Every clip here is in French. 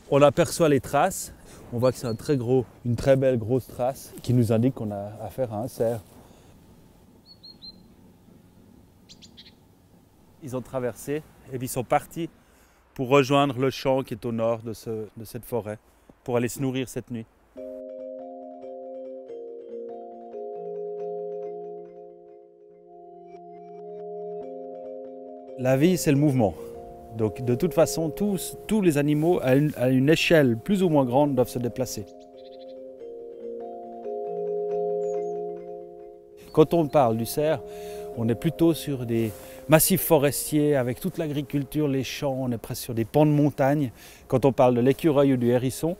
On aperçoit les traces, on voit que c'est une très belle grosse trace qui nous indique qu'on a affaire à un cerf. Ils ont traversé et puis ils sont partis pour rejoindre le champ qui est au nord de cette forêt, pour aller se nourrir cette nuit. La vie, c'est le mouvement. Donc de toute façon, tous les animaux à une échelle plus ou moins grande doivent se déplacer. Quand on parle du cerf, on est plutôt sur des massifs forestiers avec toute l'agriculture, les champs, on est presque sur des pans de montagne. Quand on parle de l'écureuil ou du hérisson,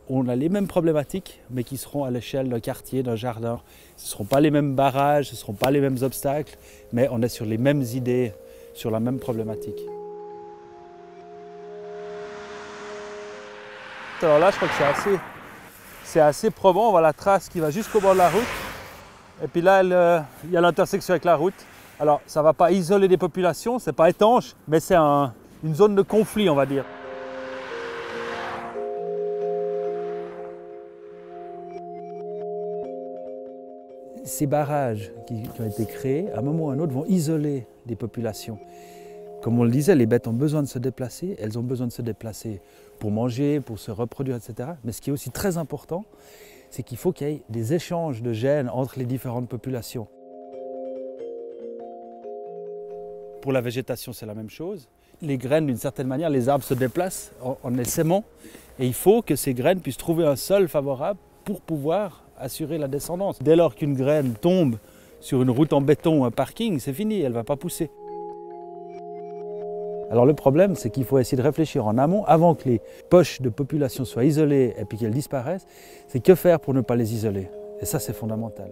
on a les mêmes problématiques, mais qui seront à l'échelle d'un quartier, d'un jardin. Ce ne seront pas les mêmes barrages, ce ne seront pas les mêmes obstacles, mais on est sur les mêmes idées, sur la même problématique. Alors là, je crois que c'est assez probant. On voit la trace qui va jusqu'au bord de la route. Et puis là, il y a l'intersection avec la route. Alors, ça ne va pas isoler des populations, ce n'est pas étanche, mais c'est une zone de conflit, on va dire. Ces barrages qui ont été créés, à un moment ou à un autre, vont isoler des populations. Comme on le disait, les bêtes ont besoin de se déplacer, elles ont besoin de se déplacer pour manger, pour se reproduire, etc. Mais ce qui est aussi très important, c'est qu'il faut qu'il y ait des échanges de gènes entre les différentes populations. Pour la végétation, c'est la même chose. Les graines, d'une certaine manière, les arbres se déplacent en essaimant. Et il faut que ces graines puissent trouver un sol favorable pour pouvoir assurer la descendance. Dès lors qu'une graine tombe sur une route en béton ou un parking, c'est fini, elle ne va pas pousser. Alors le problème, c'est qu'il faut essayer de réfléchir en amont, avant que les poches de population soient isolées et puis qu'elles disparaissent, c'est que faire pour ne pas les isoler. Et ça, c'est fondamental.